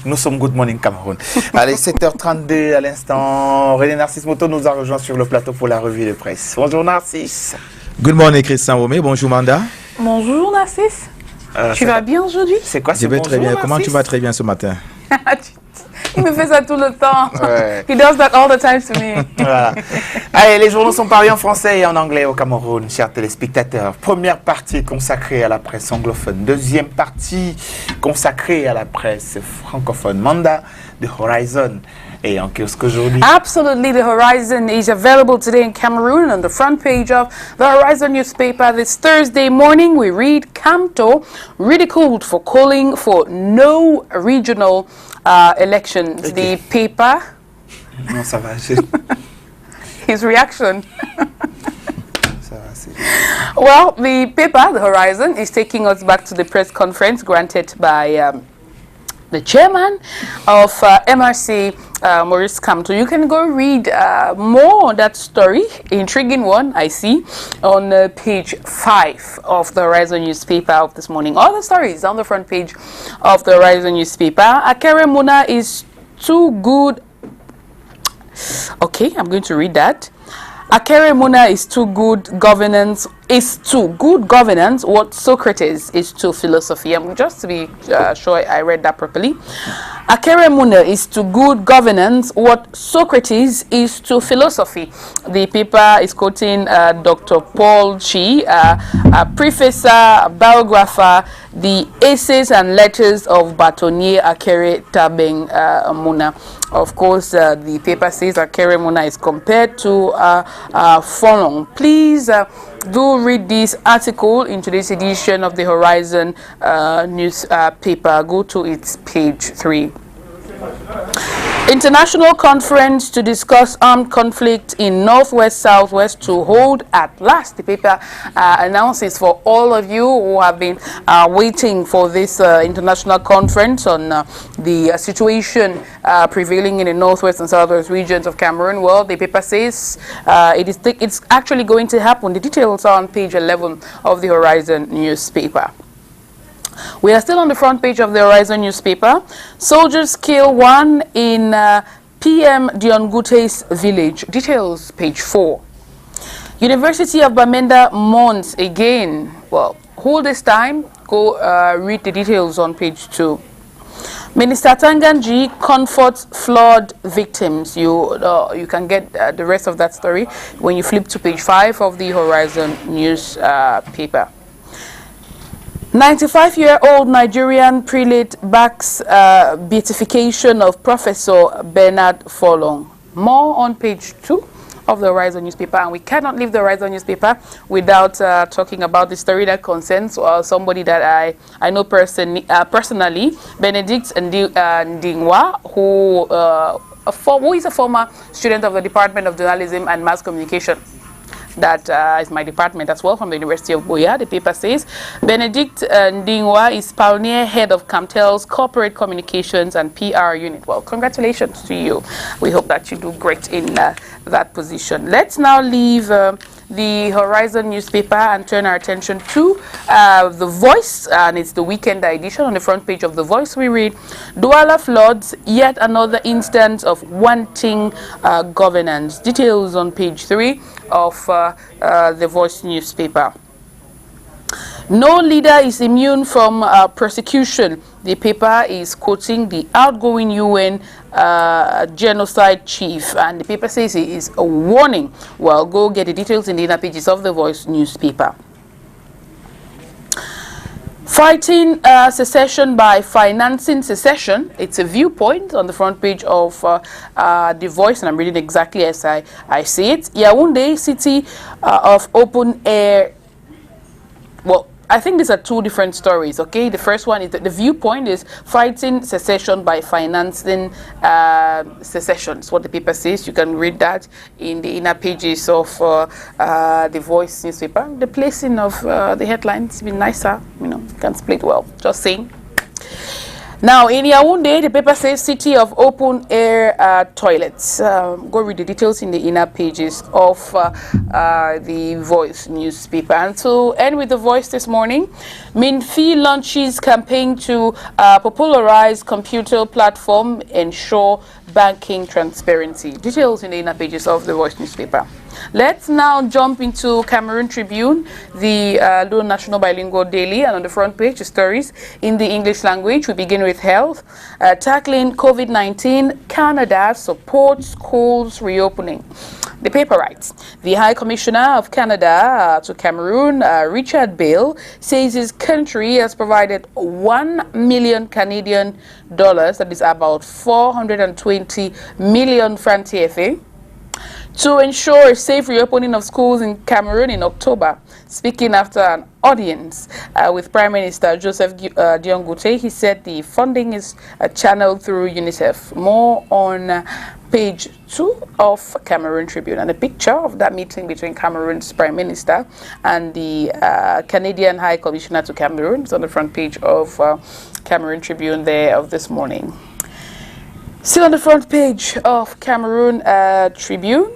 Nous sommes Good Morning Cameroun. Allez, 7h32 à l'instant. René Narcisse Moto nous a rejoint sur le plateau pour la revue de presse. Bonjour Narcisse. Good morning Christian Romé. Bonjour Manda. Bonjour Narcisse. Tu vas bien aujourd'hui? C'est quoi ce Je vais bonjour, très bien. Narcisse? Comment tu vas très bien ce matin? Il me fait ça tout le temps. Ouais. He does that all the time to me. Voilà. Allez, les journaux sont parus en français et en anglais au Cameroun, chers téléspectateurs. Première partie consacrée à la presse anglophone. Deuxième partie consacrée à la presse francophone. Mandat de Horizon et en kiosque aujourd'hui. Absolutely, the Horizon is available today in Cameroon on the front page of the Horizon newspaper. This Thursday morning, we read Camto ridiculed for calling for no regional elections. Okay. The paper, Non, ça va. his reaction. Ça va, c'est... Well, the paper, the Horizon, is taking us back to the press conference granted by the chairman of MRC, Maurice Kamto. You can go read more on that story, intriguing one, I see, on page 5 of the Horizon newspaper of this morning. All the stories on the front page of the Horizon newspaper. Akere Muna is too good. Okay, I'm going to read that. Akere Muna is to good governance what Socrates is to philosophy. I'm just to be sure I read that properly. Akere Muna is to good governance what Socrates is to philosophy. The paper is quoting Dr. Paul Chi, a professor, a biographer, the essays and letters of Batonier Akere Tabeng Muna. Of course, the paper says Akere Muna is compared to Folong. Please do read this article in today's edition of the Horizon newspaper. Go to its page 3. International conference to discuss armed conflict in Northwest Southwest to hold at last. The paper announces for all of you who have been waiting for this international conference on the situation prevailing in the Northwest and Southwest regions of Cameroon. Well, the paper says it's actually going to happen. The details are on page 11 of the Horizon newspaper. We are still on the front page of the Horizon newspaper. Soldiers kill one in PM Diongute's village. Details, page 4. University of Bamenda mourns again. Well, hold this time. Go read the details on page 2. Minister Tanganji comforts flood victims. You can get the rest of that story when you flip to page 5 of the Horizon newspaper. 95-year-old Nigerian prelate backs beatification of Professor Bernard Folong. More on page 2 of the Horizon newspaper, and we cannot leave the Horizon newspaper without talking about the story that concerns somebody that I know personally, Benedict Ndingwa, who is a former student of the Department of Journalism and Mass Communication. That is my department as well, from the University of Boya. The paper says Benedict Ndingwa is pioneer head of Camtel's corporate communications and PR unit. Well, congratulations to you. We hope that you do great in that position. Let's now leave the Horizon newspaper and turn our attention to The Voice, and it's the weekend edition. On the front page of The Voice, we read, Douala floods, yet another instance of wanting governance. Details on page 3 of The Voice newspaper. No leader is immune from persecution. The paper is quoting the outgoing UN genocide chief, and the paper says it is a warning. Well, go get the details in the inner pages of The Voice newspaper. Fighting secession by financing secession. It's a viewpoint on the front page of The Voice, and I'm reading exactly as I see it. Yaoundé, city of open air. Well, I think these are two different stories, okay? The first one is that the viewpoint is fighting secession by financing secession. It's what the paper says. You can read that in the inner pages of The Voice newspaper. The placing of the headlines has been nicer, you can split well. Just saying. Now, in Yaoundé, the paper says city of open-air toilets. Go read the details in the inner pages of the Voice newspaper. And to end with the Voice this morning, Minfi launches campaign to popularize computer platform, ensure banking transparency. Details in the inner pages of the Voice newspaper. Let's now jump into Cameroon Tribune, the Lone National Bilingual Daily, and on the front page, the stories in the English language. We begin with health. Tackling COVID-19, Canada supports schools reopening. The paper writes, the High Commissioner of Canada to Cameroon, Richard Bale, says his country has provided 1 million Canadian dollars, that is about 420 million francs CFA, to ensure a safe reopening of schools in Cameroon in October. Speaking after an audience with Prime Minister Joseph Dion Gouté, he said the funding is channeled through UNICEF. More on page 2 of Cameroon Tribune, and a picture of that meeting between Cameroon's Prime Minister and the Canadian High Commissioner to Cameroon. It's on the front page of Cameroon Tribune there of this morning. Still on the front page of Cameroon Tribune,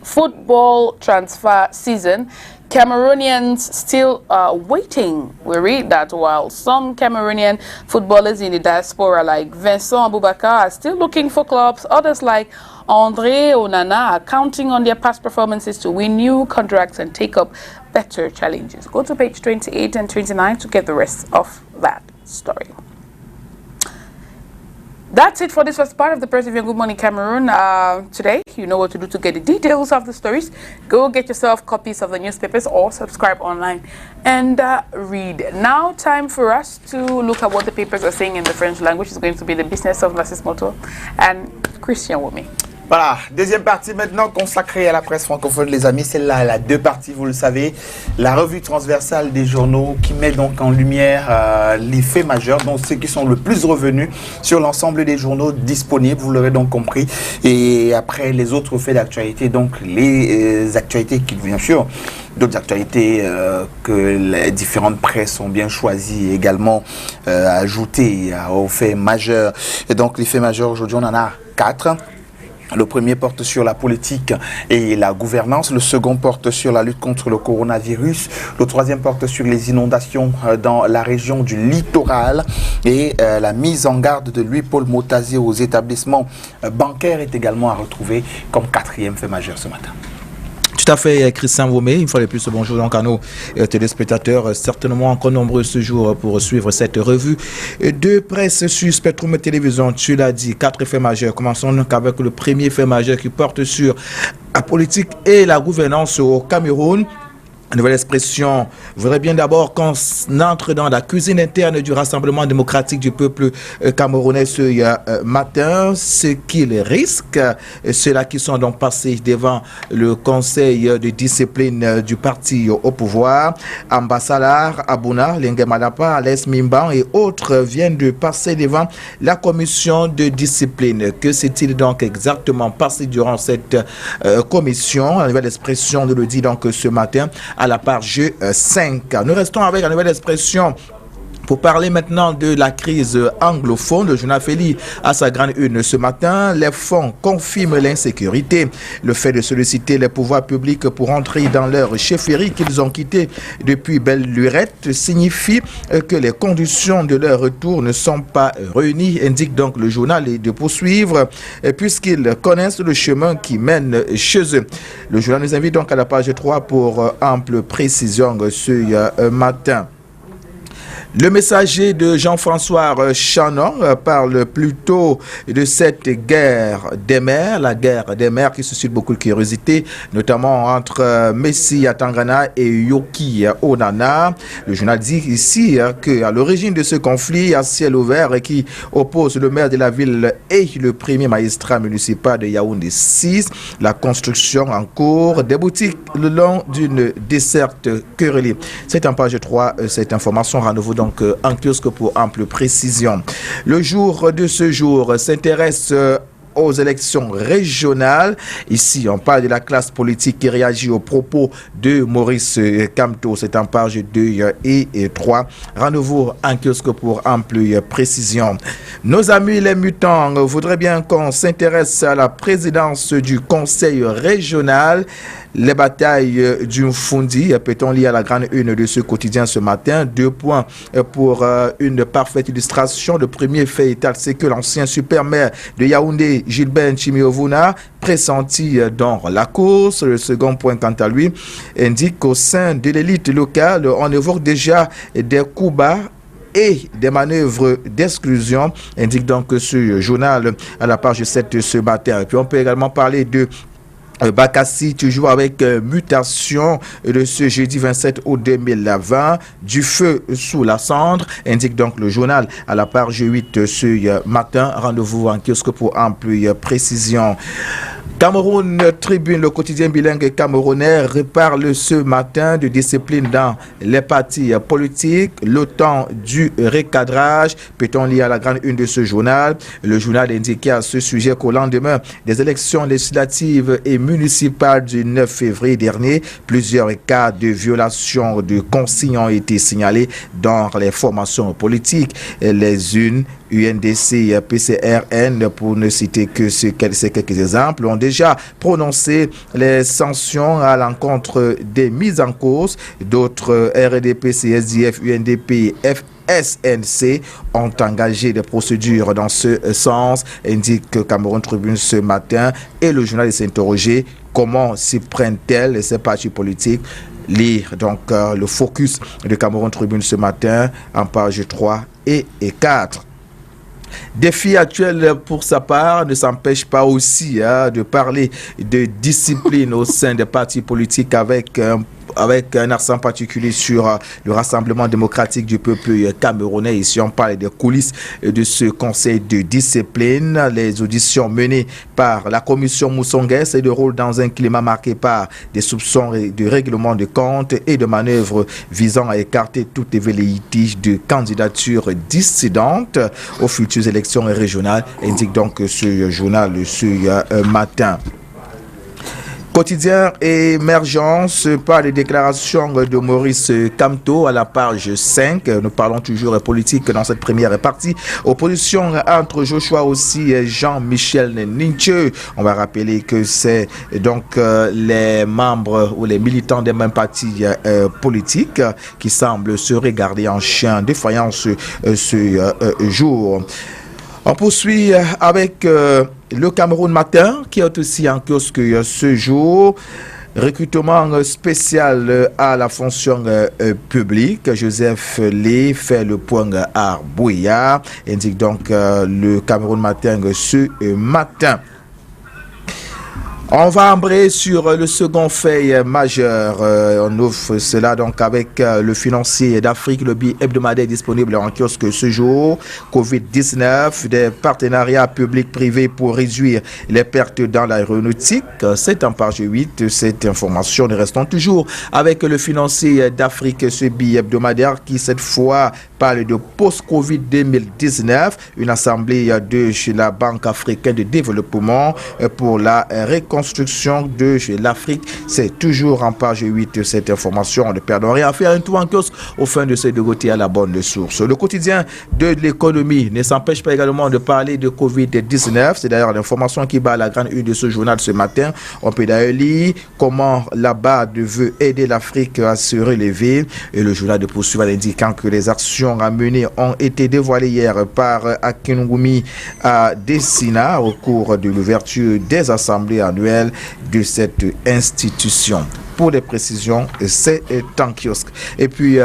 football transfer season, Cameroonians still waiting. We read that while some Cameroonian footballers in the diaspora like Vincent Aboubakar are still looking for clubs, others like André Onana are counting on their past performances to win new contracts and take up better challenges. Go to page 28 and 29 to get the rest of that story. That's it for this first part of the Press Review. Good Morning Cameroon. Today, you know what to do to get the details of the stories. Go get yourself copies of the newspapers or subscribe online and read. Now, time for us to look at what the papers are saying in the French language. It's going to be the business of Narcisse Moto and Christian Wome. Voilà, deuxième partie maintenant consacrée à la presse francophone, les amis. Celle-là, elle a deux parties, vous le savez. La revue transversale des journaux qui met donc en lumière les faits majeurs, donc ceux qui sont le plus revenus sur l'ensemble des journaux disponibles, vous l'aurez donc compris. Et après, les autres faits d'actualité, donc les actualités qui, bien sûr, d'autres actualités que les différentes presses ont bien choisi également ajouter aux faits majeurs. Et donc, les faits majeurs, aujourd'hui, on en a 4. Le premier porte sur la politique et la gouvernance, le second porte sur la lutte contre le coronavirus, le troisième porte sur les inondations dans la région du littoral et la mise en garde de Louis-Paul Motazé aux établissements bancaires est également à retrouver comme quatrième fait majeur ce matin. Tout à fait, Christian Womé. Une fois de plus, bonjour donc à nos téléspectateurs, certainement encore nombreux ce jour pour suivre cette revue de presse sur Spectrum Télévision. Tu l'as dit, 4 faits majeurs. Commençons donc avec le premier fait majeur qui porte sur la politique et la gouvernance au Cameroun. Nouvelle expression, je voudrais bien d'abord qu'on entre dans la cuisine interne du Rassemblement démocratique du peuple camerounais ce matin, ce qu'ils risquent, ceux-là qui sont donc passés devant le conseil de discipline du parti au pouvoir. Ambassadar, Abouna, Lengue Malapa, Alès Mimban et autres viennent de passer devant la commission de discipline. Que s'est-il donc exactement passé durant cette commission? La nouvelle expression nous le dit donc ce matin à la page 5. Nous restons avec la nouvelle expression pour parler maintenant de la crise anglophone. Le journal Feli à sa grande une ce matin. Les fonds confirment l'insécurité. Le fait de solliciter les pouvoirs publics pour entrer dans leur chefferie qu'ils ont quitté depuis Belle-Lurette signifie que les conditions de leur retour ne sont pas réunies, indique donc le journal, et de poursuivre puisqu'ils connaissent le chemin qui mène chez eux. Le journal nous invite donc à la page 3 pour ample précision ce matin. Le messager de Jean-François Chanon parle plutôt de cette guerre des mers, la guerre des mers qui suscite beaucoup de curiosité, notamment entre Messi Atangana et Yoki Onana. Le journal dit ici qu'à l'origine de ce conflit à ciel ouvert qui oppose le maire de la ville et le premier magistrat municipal de Yaoundé 6, la construction en cours des boutiques le long d'une desserte querellée. C'est en page 3, cette information renouveau donc en kiosque pour ample précision. Le jour de ce jour s'intéresse aux élections régionales. Ici, on parle de la classe politique qui réagit aux propos de Maurice Kamto. C'est en page 2 et 3. Rendez-vous en kiosque pour ample précision. Nos amis les mutants voudraient bien qu'on s'intéresse à la présidence du conseil régional. Les batailles du Mfundi, peut-on lire à la grande une de ce quotidien ce matin. 2 points pour une parfaite illustration. Le premier fait état, c'est que l'ancien super-maire de Yaoundé, Gilbert Chimiovuna, pressenti dans la course. Le second point, quant à lui, indique qu'au sein de l'élite locale, on évoque déjà des coups bas et des manœuvres d'exclusion, indique donc ce journal à la page 7 ce matin. Et puis on peut également parler de Bakassi, toujours avec mutation de ce jeudi 27 août 2020, du feu sous la cendre, indique donc le journal à la page 8 ce matin. Rendez-vous en kiosque pour ample précision. Cameroun Tribune, le quotidien bilingue camerounais, reparle ce matin de discipline dans les partis politiques, le temps du recadrage. Peut-on lire à la grande une de ce journal? Le journal indiquait à ce sujet qu'au lendemain des élections législatives et municipales du 9 février dernier, plusieurs cas de violation de consignes ont été signalés dans les formations politiques. Les unes, UNDC, PCRN, pour ne citer que ces quelques exemples, ont déjà prononcé les sanctions à l'encontre des mises en cause. D'autres, RDP, CSDF, UNDP, SNC, ont engagé des procédures dans ce sens, indique Cameroun Tribune ce matin. Et le journal s'est interrogé: comment s'y prennent-elles ces partis politiques? Lire donc le focus de Cameroun Tribune ce matin en page 3 et 4. Défi actuel pour sa part ne s'empêche pas aussi de parler de discipline au sein des partis politiques avec un accent particulier sur le Rassemblement démocratique du peuple camerounais. Ici, on parle des coulisses de ce conseil de discipline. Les auditions menées par la commission Moussongues se déroulent dans un climat marqué par des soupçons de règlement de compte et de manœuvres visant à écarter toutes les velléités de candidatures dissidentes aux futures élections régionales, indique donc ce journal ce matin. Quotidien Émergence par les déclarations de Maurice Kamto à la page 5. Nous parlons toujours politique dans cette première partie. Opposition entre Joshua aussi et Jean-Michel Ninche. On va rappeler que c'est donc les membres ou les militants des mêmes partis politiques qui semblent se regarder en chien de faïence ce jour. On poursuit avec le Cameroun Matin qui est aussi en kiosque ce jour. Recrutement spécial à la fonction publique. Joseph Lé fait le point à Bouya, indique donc le Cameroun Matin ce matin. On va embrayer sur le second fait majeur. On ouvre cela donc avec le financier d'Afrique, le bi-hebdomadaire disponible en kiosque ce jour. Covid-19, des partenariats publics-privés pour réduire les pertes dans l'aéronautique. C'est en page 8. Cette information. Nous restons toujours avec le financier d'Afrique, ce bi-hebdomadaire qui cette fois parle de post-Covid 2019, une assemblée de chez la Banque africaine de développement pour la reconstruction de chez l'Afrique. C'est toujours en page 8 cette information. On ne perd rien à faire un tour en kiosque au fin de ce dégoûter à la bonne source. Le quotidien de l'économie ne s'empêche pas également de parler de Covid-19. C'est d'ailleurs l'information qui bat la grande une de ce journal ce matin. On peut d'ailleurs lire comment la BAD veut aider l'Afrique à se relever. Et le journal de poursuivre indiquant que les actions à mener ont été dévoilées hier par Akinwumi à Dessina au cours de l'ouverture des assemblées annuelles de cette institution. Pour des précisions, c'est en kiosque. Et puis,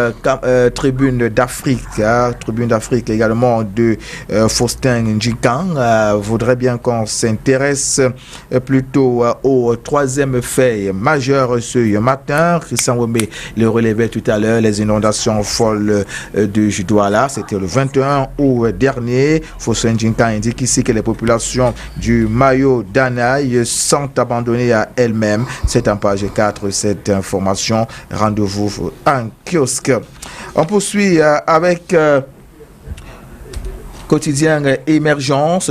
Tribune d'Afrique, Tribune d'Afrique également de Faustin Njikan, voudrait bien qu'on s'intéresse plutôt au troisième fait majeur ce matin. Christian Womé le relevait tout à l'heure, les inondations folles de Douala. C'était le 21 août dernier. Faustin Njikan indique ici que les populations du Mayo d'Anaï sont abandonnées à elles-mêmes. C'est en page 4. Cette information, rendez-vous en kiosque. On poursuit avec Quotidien Émergence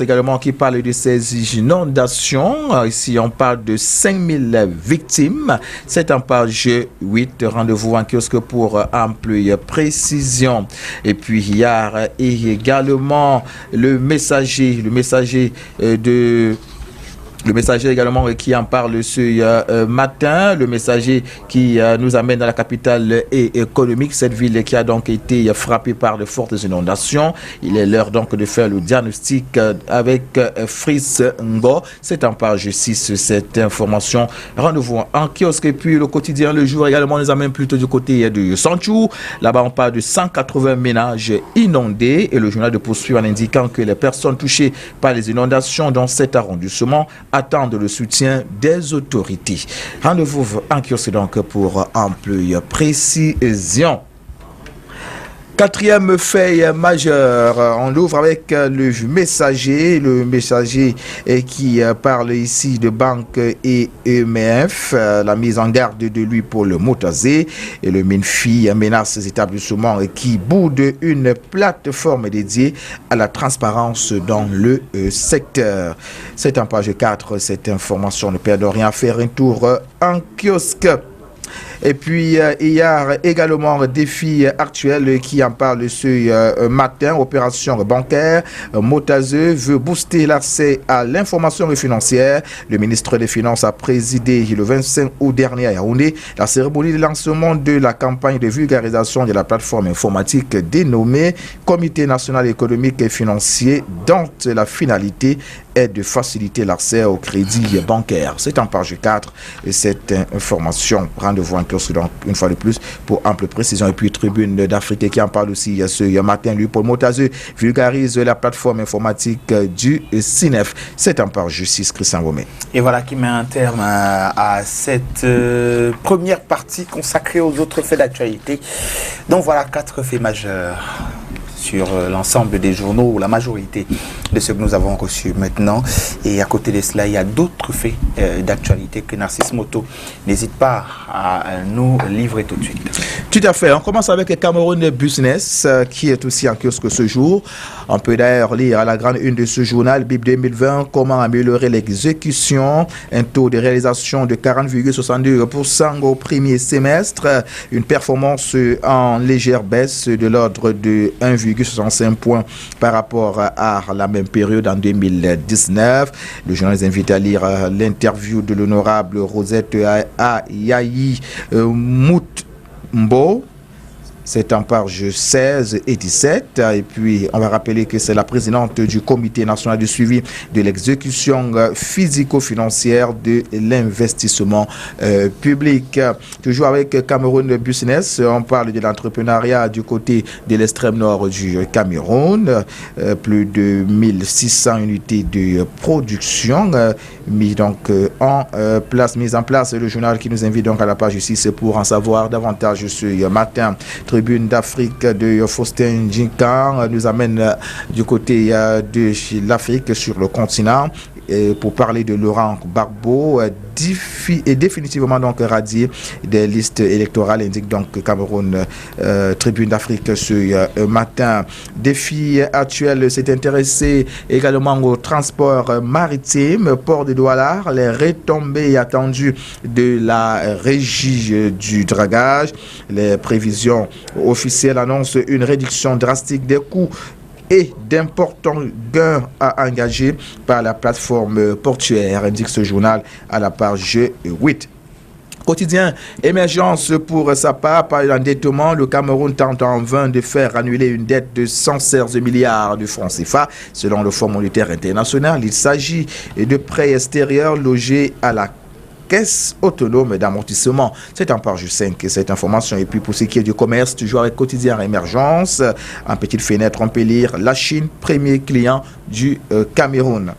également qui parle de ces inondations. Ici, on parle de 5000 victimes. C'est en page 8. Rendez-vous en kiosque pour ample précision. Et puis, hier, également le messager également qui en parle ce matin, le messager qui nous amène dans la capitale économique, cette ville qui a donc été frappée par de fortes inondations. Il est l'heure donc de faire le diagnostic avec Fritz Ngo. C'est en page 6 cette information. Rendez-vous en kiosque. Et puis le quotidien Le Jour également nous amène plutôt du côté de Sanchou. Là-bas on parle de 180 ménages inondés et le journal de poursuit en indiquant que les personnes touchées par les inondations dans cet arrondissement attendent le soutien des autorités. Rendez-vous en kiosque donc pour ample précision. Quatrième fait majeur, on l'ouvre avec le messager qui parle ici de banque et EMF, la mise en garde de lui pour le Motazé et le MINFI menace ces établissements qui boudent une plateforme dédiée à la transparence dans le secteur. C'est en page 4, cette information ne perd rien à faire un tour en kiosque. Et puis, il y a également un défi actuel qui en parle ce matin. Opération bancaire. Motazé veut booster l'accès à l'information financière. Le ministre des Finances a présidé le 25 août dernier à Yaoundé la cérémonie de lancement de la campagne de vulgarisation de la plateforme informatique dénommée Comité national économique et financier, dont la finalité est de faciliter l'accès au crédit bancaire. C'est en page 4 et cette information. Rendez-vous en kiosque donc une fois de plus pour ample précision. Et puis Tribune d'Afrique qui en parle aussi ce matin. Lui, Paul Motazé vulgarise la plateforme informatique du CINEF. C'est en page 6, Christian Gomé. Et voilà qui met un terme à cette première partie consacrée aux autres faits d'actualité. Donc voilà 4 faits majeurs sur l'ensemble des journaux, ou la majorité de ceux que nous avons reçus maintenant. Et à côté de cela, il y a d'autres faits d'actualité que Narcisse Moto n'hésite pas à nous livrer tout de suite. Tout à fait. On commence avec Cameroun Business qui est aussi en kiosque ce jour. On peut d'ailleurs lire à la grande une de ce journal, BIB 2020, comment améliorer l'exécution, un taux de réalisation de 40,62% au premier semestre, une performance en légère baisse de l'ordre de 1,65 points par rapport à la même période en 2019. Le journal nous invite à lire l'interview de l'honorable Rosette Ayayi Moutmbo. C'est en page 16 et 17. Et puis, on va rappeler que c'est la présidente du Comité national de suivi de l'exécution physico-financière de l'investissement public. Toujours avec Cameroun Business, on parle de l'entrepreneuriat du côté de l'extrême nord du Cameroun. Plus de 1600 unités de production mises en place. Le journal qui nous invite donc à la page 6 pour en savoir davantage ce matin. Tribune d'Afrique de Faustin Djinkan nous amène du côté de l'Afrique sur le continent pour parler de Laurent Gbagbo est définitivement donc radié des listes électorales, indique donc Cameroun Tribune d'Afrique ce matin. Défi actuel s'est intéressé également au transport maritime, port de Douala, les retombées attendues de la régie du dragage. Les prévisions officielles annoncent une réduction drastique des coûts et d'importants gains à engager par la plateforme portuaire, indique ce journal à la page 8. Quotidien Émergence pour sa part, par l'endettement, le Cameroun tente en vain de faire annuler une dette de 116 milliards de francs CFA. Selon le Fonds monétaire international, il s'agit de prêts extérieurs logés à la Caisse autonome d'amortissement. C'est en page 5 cette information. Et puis pour ce qui est du commerce, toujours avec Quotidien Émergence, en petite fenêtre, on peut lire la Chine, premier client du Cameroun.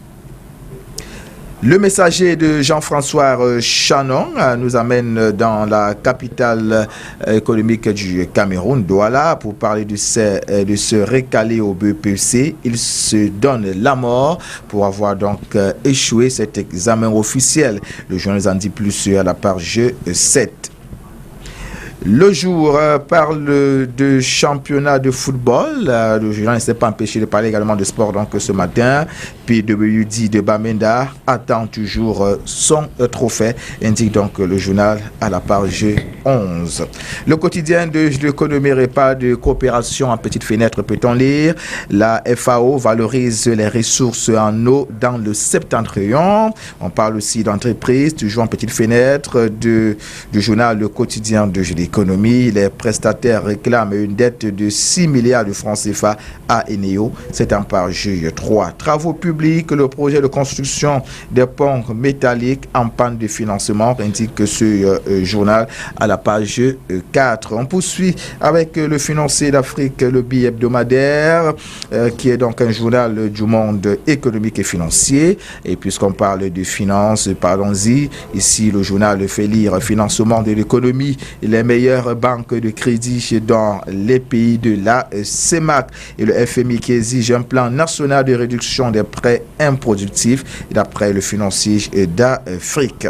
Le messager de Jean-François Chanon nous amène dans la capitale économique du Cameroun, Douala, pour parler de se récaler au BPC. Il se donne la mort pour avoir donc échoué cet examen officiel. Le journal en dit plus à la page 7. Le jour parle de championnat de football. Le journal ne s'est pas empêché de parler également de sport donc ce matin. PWD de Bamenda attend toujours son trophée, indique donc le journal à la page 11. Le quotidien de l'économie repas de coopération en petite fenêtre peut-on lire. La FAO valorise les ressources en eau dans le septentrion. On parle aussi d'entreprise, toujours en petite fenêtre du journal Le Quotidien de l'économie. Les prestataires réclament une dette de 6 milliards de francs CFA à Eneo. C'est en page 3. Travaux publics, le projet de construction des ponts métalliques en panne de financement, indique ce journal à la page 4. On poursuit avec le financier d'Afrique, le billet hebdomadaire, qui est donc un journal du monde économique et financier. Et puisqu'on parle de finances, parlons-y. Ici, le journal fait lire financement de l'économie, les meilleures banques de crédit dans les pays de la CEMAC et le FMI qui exige un plan national de réduction des prêts improductifs d'après le financier d'Afrique.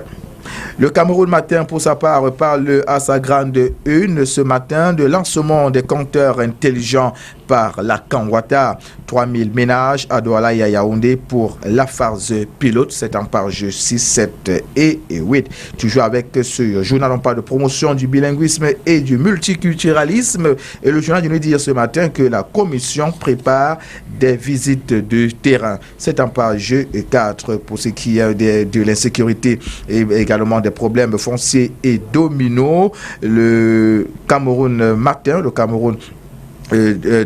Le Cameroun matin, pour sa part, parle à sa grande une ce matin de lancement des compteurs intelligents par la Kanwata. 3000 ménages à Douala et à Yaoundé pour la phase pilote. C'est en page 6, 7 et 8. Toujours avec ce journal, on parle de promotion du bilinguisme et du multiculturalisme. Et le journal vient de dire ce matin que la commission prépare des visites de terrain. C'est en page 4 pour ce qui est de l'insécurité et également des problèmes fonciers et dominos. Le Cameroun matin, le Cameroun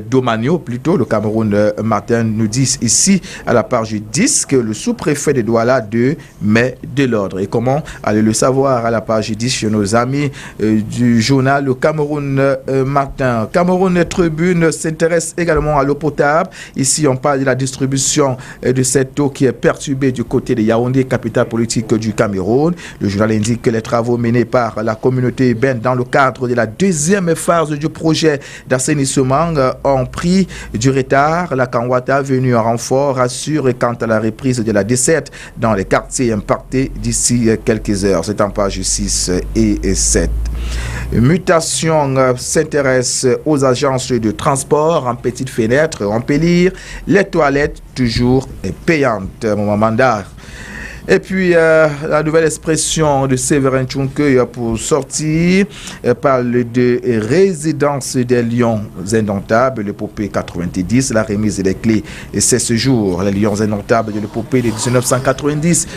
Domanio plutôt, le Cameroun matin nous dit ici à la page 10 que le sous-préfet de Douala 2 met de l'ordre. Et comment allez le savoir à la page 10 chez nos amis du journal Le Cameroun matin. Cameroun Tribune s'intéresse également à l'eau potable. Ici on parle de la distribution de cette eau qui est perturbée du côté de Yaoundé, capitale politique du Cameroun. Le journal indique que les travaux menés par la communauté urbaine dans le cadre de la deuxième phase du projet d'assainissement ont pris du retard. La Kanwata, venue en renfort, rassure quant à la reprise de la desserte dans les quartiers impactés d'ici quelques heures. C'est en page 6 et 7. Mutation s'intéresse aux agences de transport en petite fenêtre. On peut lire les toilettes toujours payantes. Mon mandat. Et puis, la nouvelle expression de Séverin Tchounkeuil pour sortir parle de résidence des Lions Indomptables, l'épopée 90, la remise des clés. Et c'est ce jour, les Lions Indomptables de l'épopée de 1990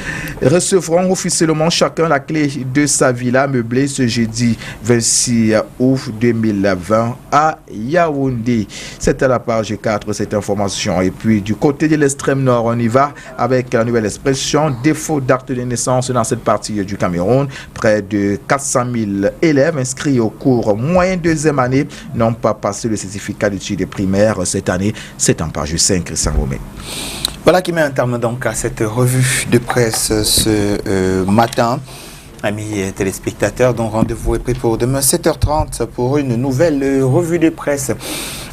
recevront officiellement chacun la clé de sa villa meublée ce jeudi 26 août 2020 à Yaoundé. C'est à la page 4, cette information. Et puis, du côté de l'extrême nord, on y va avec la nouvelle expression défaut d'acte de naissance dans cette partie du Cameroun. Près de 400 000 élèves inscrits au cours moyen deuxième année n'ont pas passé le certificat d'études primaires cette année. C'est en page 5, Christian Romé. Voilà qui met un terme donc à cette revue de presse ce matin. Amis téléspectateurs, donc rendez-vous est pris pour demain 7h30 pour une nouvelle revue de presse.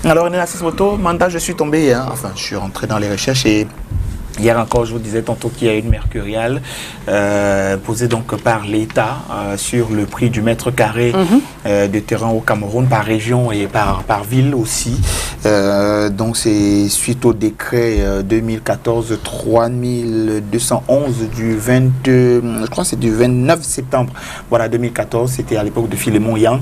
Alors, Nena Sismoto, mandat, je suis tombé, je suis rentré dans les recherches et hier encore, je vous disais tantôt qu'il y a une mercuriale posée donc par l'État sur le prix du mètre carré de terrain au Cameroun par région et par ville aussi. Donc c'est suite au décret 2014-3211 du 22, je crois que c'est du 29 septembre. Voilà, 2014, c'était à l'époque de Philémon Yang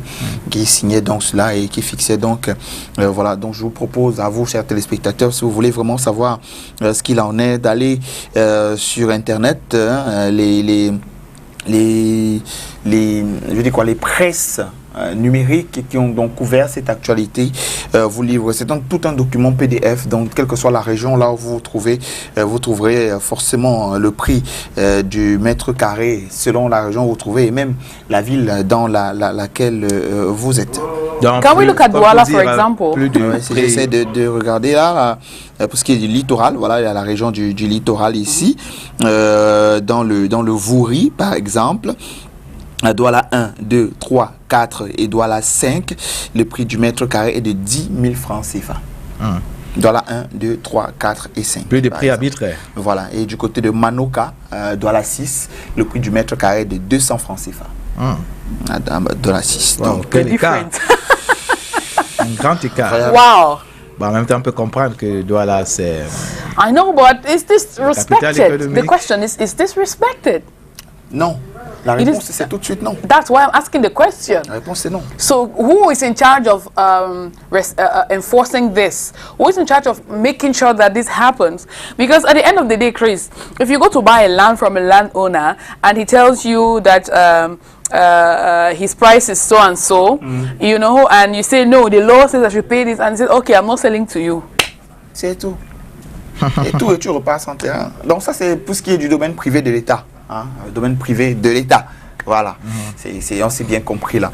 qui signait donc cela et qui fixait donc voilà. Donc je vous propose à vous, chers téléspectateurs, si vous voulez vraiment savoir ce qu'il en est, d'aller sur internet, les presses numériques qui ont donc couvert cette actualité vous livrent. C'est tout un document PDF, donc quelle que soit la région là où vous trouvez, vous trouverez forcément le prix du mètre carré selon la région où vous trouvez et même la ville dans laquelle vous êtes. Can we look at Douala, for example? J'essaie de regarder là, pour ce qui est du littoral, voilà, il y a la région du littoral ici, dans le Vouri par exemple. À Douala 1, 2, 3, 4 et Douala 5, le prix du mètre carré est de 10 000 francs CFA. Douala 1, 2, 3, 4 et 5. Plus de prix arbitraires. Voilà. Et du côté de Manoka, Douala 6, le prix du mètre carré est de 200 francs CFA. Madame de l'assistance. Wow, quel écart. Different. Un grand écart. Wow. Bah, en même temps, on peut comprendre que Douala, c'est... I know, but is this respected? économique. The question is this respected? Non. La réponse, c'est tout de suite non. That's why I'm asking the question. La réponse, c'est non. So who is in charge of enforcing this? Who is in charge of making sure that this happens? Because at the end of the day, Chris, if you go to buy a land from a landowner and he tells you that his price is so and so, you know, and you say, no, the law says I should pay this, and he says, okay, I'm not selling to you. C'est tout. Et tout, et tu repasses en terrain. Donc ça, c'est pour ce qui est du domaine privé de l'État. Hein, le domaine privé de l'État. Voilà. On s'est bien compris là.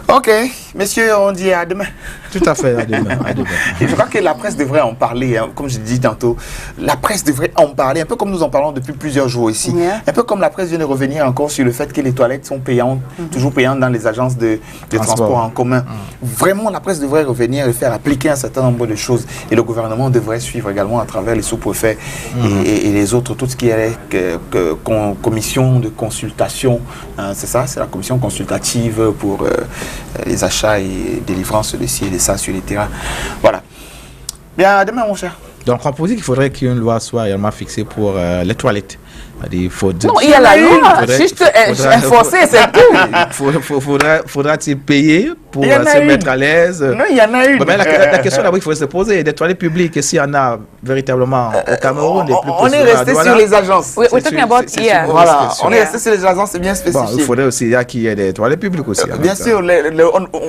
Ok, messieurs, on dit à demain. Tout à fait, à demain. À demain. Et je crois que la presse devrait en parler, hein, comme je dis tantôt. La presse devrait en parler, un peu comme nous en parlons depuis plusieurs jours ici. Yeah. Un peu comme la presse vient de revenir encore sur le fait que les toilettes sont payantes, toujours payantes dans les agences de transport en commun. Vraiment, la presse devrait revenir et faire appliquer un certain nombre de choses. Et le gouvernement devrait suivre également à travers les sous-préfets et les autres, tout ce qui est commission de consultation. Hein, c'est ça, c'est la commission consultative pour les achats et délivrances de ci et de ça sur les terrains. Voilà. Bien, à demain, mon cher. Donc, on peut dire qu'il faudrait qu'une loi soit réellement fixée pour les toilettes. Il faut Non, il y a la loi, juste enforcer, c'est tout. Faudra-t-il payer pour se mettre à l'aise? Non, il y en a une. Mais la question d'abord, il faut se poser, des toilettes publiques, s'il y en a véritablement au Cameroun, on est resté sur les agences. We're talking about here. Voilà, on est resté sur les agences, c'est bien spécifié. Bon, il faudrait aussi qu'il y ait des toilettes publiques aussi. Bien sûr,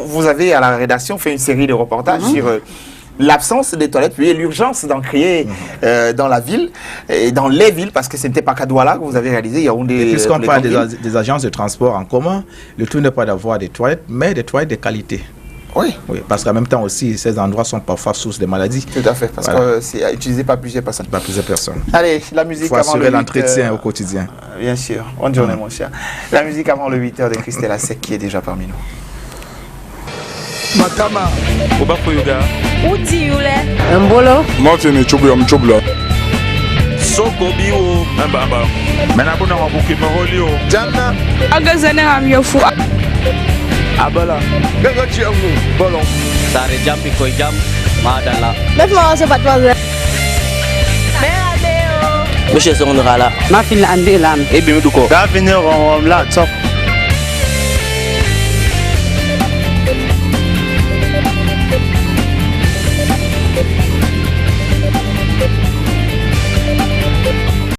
vous avez à la rédaction fait une série de reportages sur l'absence des toilettes publiques et l'urgence d'en créer dans la ville et dans les villes, parce que ce n'était pas qu'à Douala que vous avez réalisé. Puisqu'on parle des agences de transport en commun, le tout n'est pas d'avoir des toilettes, mais des toilettes de qualité. Oui. Parce qu'en même temps aussi, ces endroits sont parfois source de maladies. Tout à fait, parce que c'est utilisé par plusieurs personnes. Par plusieurs personnes. Allez, la musique avant le 8. Il faut assurer l'entretien au quotidien. Bien sûr. Bonne journée, mon cher. La musique avant le 8h de Christelle Asek qui est déjà parmi nous. Matama. Oba Koyoga. Uti yule. Mbolo. Martin Chobula. Soko biwo. Mbamba. Mena bona wabuki maholio. Janna. Agazane hamyofu. Abala. Ganga chiangu. Bolon. Sare jampi koy jam. Madala. Laisse-moi se battre. Monsieur Sondra là. Ma fille ande lam. Et bien du coup. D'avenir on la top.